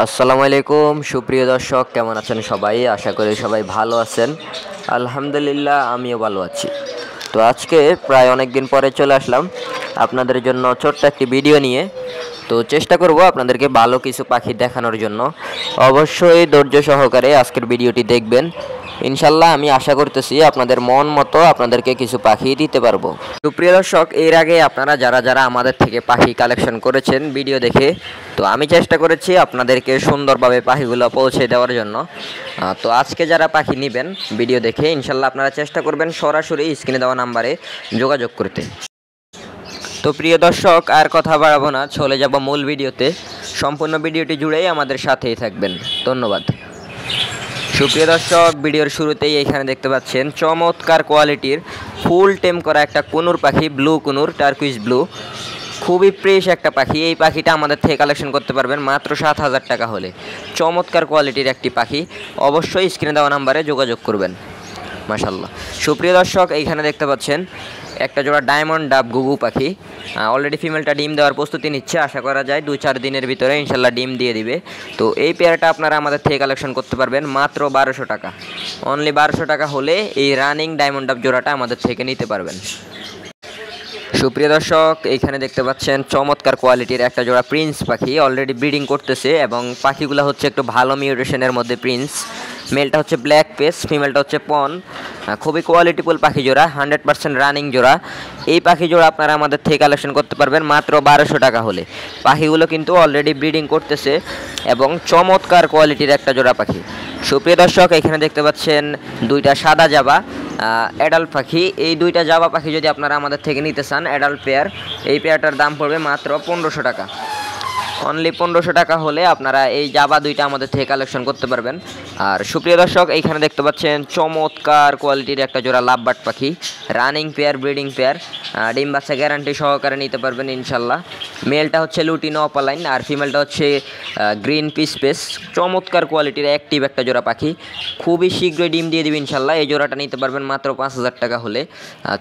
আসসালামু আলাইকুম সুপ্রিয় দর্শক, কেমন আছেন সবাই? আশা করি সবাই ভালো আছেন। আলহামদুলিল্লাহ, আমিও ভালো আছি। তো আজকে প্রায় অনেক দিন পরে চলে আসলাম আপনাদের জন্য ছোট্ট একটি ভিডিও নিয়ে। তো চেষ্টা করব আপনাদেরকে ভালো কিছু পাখি দেখানোর জন্য। অবশ্যই ধৈর্য সহকারে আজকের ভিডিওটি দেখবেন। ইনশাল্লাহ আমি আশা করতেছি আপনাদের মন মতো আপনাদেরকে কিছু পাখি দিতে পারবো। সুপ্রিয় দর্শক, এর আগে আপনারা যারা আমাদের থেকে পাখি কালেকশন করেছেন ভিডিও দেখে, তো আমি চেষ্টা করেছি আপনাদেরকে সুন্দরভাবে পাখিগুলো পৌঁছে দেওয়ার জন্য। তো আজকে যারা পাখি নেবেন ভিডিও দেখে, ইনশাল্লাহ আপনারা চেষ্টা করবেন সরাসরি স্ক্রিনে দেওয়া নাম্বারে যোগাযোগ করতে। তো প্রিয় দর্শক, আর কথা বাড়াবো না, চলে যাব মূল ভিডিওতে। সম্পূর্ণ ভিডিওটি জুড়েই আমাদের সাথেই থাকবেন। ধন্যবাদ। সুপ্রিয় দর্শক, ভিডিওর শুরুতেই এখানে দেখতে পাচ্ছেন চমৎকার কোয়ালিটির ফুল টেম করা একটা কুনুর পাখি, ব্লু কুনুর, টার্কুইজ ব্লু। খুবই ফ্রেশ একটা পাখি। এই পাখিটা আমাদের থেকে কালেকশন করতে পারবেন মাত্র 7,000 টাকা হলে। চমৎকার কোয়ালিটির একটি পাখি, অবশ্যই স্ক্রিনে দেওয়া নাম্বারে যোগাযোগ করবেন। মাশাল্লাহ। সুপ্রিয় দর্শক, এইখানে দেখতে পাচ্ছেন একটা জোড়া ডায়মন্ড ডাব গুগু পাখি। অলরেডি ফিমেলটা ডিম দেওয়ার প্রস্তুতি নিচ্ছে। আশা করা যায় 2-4 দিনের ভিতরে ইনশাল্লাহ ডিম দিয়ে দিবে। তো এই পেয়ারটা আপনারা আমাদের থেকে কালেকশন করতে পারবেন মাত্র 1200 টাকা। অনলি 1200 টাকা হলে এই রানিং ডায়মন্ড ডাব জোড়াটা আমাদের থেকে নিতে পারবেন। সুপ্রিয় দর্শক, এইখানে দেখতে পাচ্ছেন চমৎকার কোয়ালিটির একটা জোড়া প্রিন্স পাখি। অলরেডি ব্রিডিং করতেছে এবং পাখিগুলো হচ্ছে একটু ভালো মিউটেশনের মধ্যে প্রিন্স। মেলটা হচ্ছে ব্ল্যাক পেস, ফিমেলটা হচ্ছে পন। খুবই কোয়ালিটিফুল পাখি জোড়া, 100% রানিং জোড়া। এই পাখি জোড়া আপনারা আমাদের থেকে কালেকশন করতে পারবেন মাত্র 1200 টাকা হলে। পাখিগুলো কিন্তু অলরেডি ব্রিডিং করতেছে এবং চমৎকার কোয়ালিটির একটা জোড়া পাখি। সুপ্রিয় দর্শক, এখানে দেখতে পাচ্ছেন দুইটা সাদা জাবা অ্যাডাল্ট পাখি। এই দুইটা জাবা পাখি যদি আপনারা আমাদের থেকে নিতে চান অ্যাডাল্ট পেয়ার, এই পেয়ারটার দাম পড়বে মাত্র 1500 টাকা। অনলি 1500 টাকা হলে আপনারা এই জাবা দুইটা আমাদের থেকে কালেকশন করতে পারবেন। আর সুপ্রিয় দর্শক, এইখানে দেখতে পাচ্ছেন চমৎকার কোয়ালিটির একটা জোড়া লাভবার্ড পাখি, রানিং পেয়ার, ব্রিডিং পেয়ার। ডিম বাচ্চা গ্যারান্টি সহকারে নিতে পারবেন ইনশাল্লাহ। মেলটা হচ্ছে লুটিনো অপালাইন আর ফিমেলটা হচ্ছে গ্রিন পিস পেস। চমৎকার কোয়ালিটির অ্যাক্টিভ একটা জোড়া পাখি, খুবই শীঘ্রই ডিম দিয়ে দিবে ইনশাল্লাহ। এই জোড়াটা নিতে পারবেন মাত্র 5000 টাকা হলে।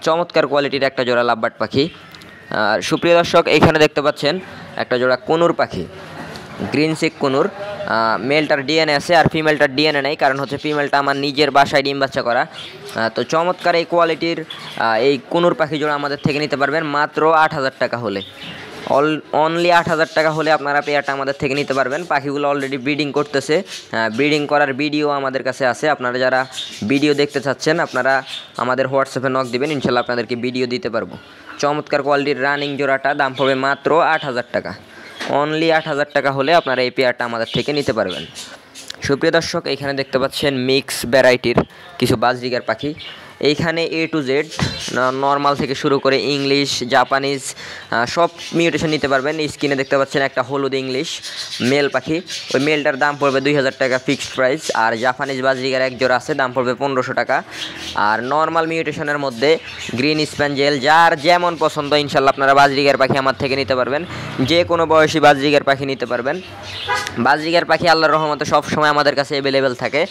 চমৎকার কোয়ালিটির একটা জোড়া লাভবার্ড পাখি। আর সুপ্রিয় দর্শক, এইখানে দেখতে পাচ্ছেন একটা জোড়া কুনুর পাখি, গ্রিন সিক কুনুর। মেলটার ডিএনএ আছে আর ফিমেলটার ডিএনএ নেই, কারণ হচ্ছে ফিমেলটা আমার নিজের বাসায় ডিম বাচ্চা করা। তো চমৎকার এই কোয়ালিটির এই কুনুর পাখি জোড়া আমাদের থেকে নিতে পারবেন মাত্র 8000 টাকা হলে। অনলি 8000 টাকা হলে আপনারা পেয়ারটা আমাদের থেকে নিতে পারবেন। পাখিগুলো অলরেডি ব্রিডিং করতেছে, ব্রিডিং করার ভিডিও আমাদের কাছে আছে। আপনারা যারা ভিডিও দেখতে চাচ্ছেন আপনারা আমাদের হোয়াটসঅ্যাপে নক দিবেন, ইনশাল্লাহ আপনাদেরকে ভিডিও দিতে পারবো। চমৎকার কোয়ালিটির রানিং জোড়াটা দাম পড়বে মাত্র 8000 টাকা। অনলি 8000 টাকা হলে আপনারা এই পেয়ারটা আমাদের থেকে নিতে পারবেন। সুপ্রিয় দর্শক, এইখানে দেখতে পাচ্ছেন মিক্স ভ্যারাইটির কিছু বাজরিগার পাখি। এইখানে A to Z নর্মাল থেকে শুরু করে ইংলিশ, জাপানিজ সব মিউটেশন নিতে পারবেন। স্ক্রিনে দেখতে পাচ্ছেন একটা হলুদ ইংলিশ মেল পাখি, ওই মেলটার দাম পড়বে 2000 টাকা ফিক্সড প্রাইস। আর জাপানিজ বাজরিগার এক জোড়া আছে, দাম পড়বে 1500 টাকা। আর নর্মাল মিউটেশনের মধ্যে গ্রিন স্প্যাঞ্জেল, যার যেমন পছন্দ ইনশাল্লাহ আপনারা বাজরিগার পাখি আমার থেকে নিতে পারবেন। যে কোনো বয়সী বাজরিগার পাখি নিতে পারবেন। বাজরিগার পাখি আল্লাহর রহমতে সবসময় আমাদের কাছে অ্যাভেলেবেল থাকে।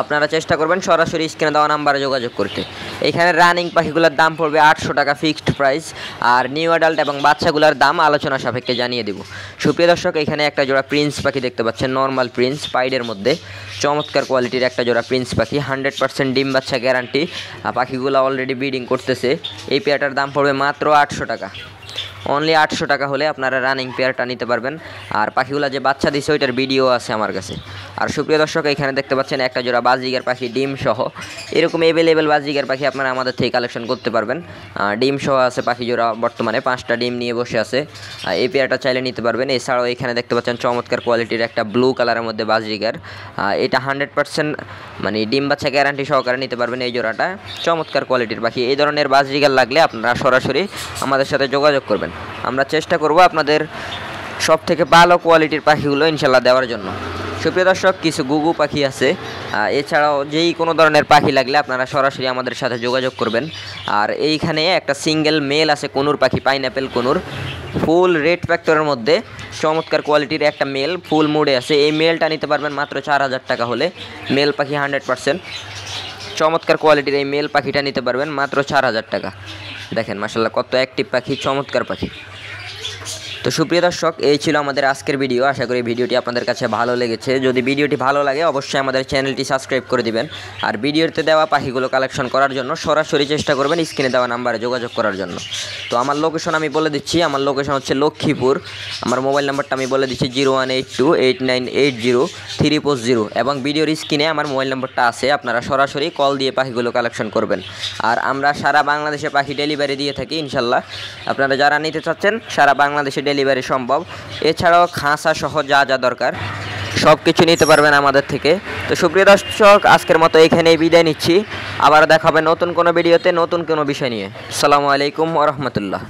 আপনারা চেষ্টা করবেন সরাসরি স্ক্রিনে দেওয়া নাম্বারে যোগাযোগ করতে। এখানে রানিং পাখিগুলোর দাম পড়বে 800 টাকা ফিক্সড প্রাইস। আর নিউ অ্যাডাল্ট এবং বাচ্চাগুলোর দাম আলোচনা সাপেক্ষে জানিয়ে দেব। সুপ্রিয় দর্শক, এখানে একটা জোড়া প্রিন্স পাখি দেখতে পাচ্ছেন, নর্মাল প্রিন্স পাইডের মধ্যে। চমৎকার কোয়ালিটির একটা জোড়া প্রিন্স পাখি, 100% ডিম বাচ্চা গ্যারান্টি। পাখিগুলো অলরেডি ব্রিডিং করতেছে। এই পেয়ারটার দাম পড়বে মাত্র 800 টাকা। অনলি 800 টাকা হলে আপনারা রানিং পেয়ারটা নিতে পারবেন। আর পাখিগুলো যে বাচ্চা দিছে ওইটার ভিডিও আছে আমার কাছে। আর সুপ্রিয় দর্শক, এখানে দেখতে পাচ্ছেন একটা জোড়া বাজরিগার পাখি ডিম সহ। এরকম অ্যাভেলেবেল বাজরিগার পাখি আপনারা আমাদের থেকে কালেকশন করতে পারবেন। ডিম সহ আছে পাখি জোড়া, বর্তমানে 5টা ডিম নিয়ে বসে আছে। এই পেয়ারটা চাইলে নিতে পারবেন। এছাড়াও এখানে দেখতে পাচ্ছেন চমৎকার কোয়ালিটির একটা ব্লু কালারের মধ্যে বাজরিগার। এটা 100% মানে ডিম বাচ্চা গ্যারান্টি সহকারে নিতে পারবেন এই জোড়াটা। চমৎকার কোয়ালিটির পাখি। এই ধরনের বাজরিগার লাগলে আপনারা সরাসরি আমাদের সাথে যোগাযোগ করবেন। আমরা চেষ্টা করব আপনাদের সব থেকে ভালো কোয়ালিটির পাখিগুলো ইনশাল্লাহ দেওয়ার জন্য। সুপ্রিয় দর্শক, কিছু গুগু পাখি আছে। এছাড়াও যেই কোনো ধরনের পাখি লাগলে আপনারা সরাসরি আমাদের সাথে যোগাযোগ করবেন। আর এইখানে একটা সিঙ্গেল মেল আছে কুনুর পাখি, পাইনঅ্যাপেল কুনুর, ফুল রেড ফ্যাক্টরের মধ্যে। চমৎকার কোয়ালিটির একটা মেল, ফুল মুডে আছে। এই মেলটা নিতে পারবেন মাত্র 4000 টাকা হলে। মেল পাখি 100%। চমৎকার কোয়ালিটির এই মেল পাখিটা নিতে পারবেন মাত্র 4000 টাকা। দেখেন মাশাআল্লাহ কত অ্যাক্টিভ পাখি, চমৎকার পাখি। তো সুপ্রিয় দর্শক, এই ছিল আমাদের আজকের ভিডিও। আশা করি ভিডিওটি আপনাদের কাছে ভালো লেগেছে। যদি ভিডিওটি ভালো লাগে অবশ্যই আমাদের চ্যানেলটি সাবস্ক্রাইব করে দিবেন। আর ভিডিওতে দেওয়া পাখিগুলো কালেকশন করার জন্য সরাসরি চেষ্টা করবেন স্ক্রিনে দেওয়া নাম্বারে যোগাযোগ করার জন্য। তো আমার লোকেশন আমি বলে দিচ্ছি, আমার লোকেশন হচ্ছে লক্ষ্মীপুর। আমার মোবাইল নাম্বারটা আমি বলে দিচ্ছি 01828980 এবং ভিডিওর স্ক্রিনে আমার মোবাইল নাম্বারটা আছে। আপনারা সরাসরি কল দিয়ে পাখিগুলো কালেকশন করবেন। আর আমরা সারা বাংলাদেশে পাখি ডেলিভারি দিয়ে থাকি ইনশাল্লাহ। আপনারা যারা নিতে চাচ্ছেন সারা বাংলাদেশে ডেলিভারি সম্ভব। এছাড়াও খাঁচা সহ যা যা দরকার সব কিছু নিতে পারবেন আমাদের থেকে। তো সুপ্রিয় দর্শক, আজকের মতো এখানেই বিদায় নিচ্ছি। আবার দেখা হবে নতুন কোনো ভিডিওতে নতুন কোনো বিষয় নিয়ে। আসসালামু আলাইকুম ওয়া রাহমাতুল্লাহ।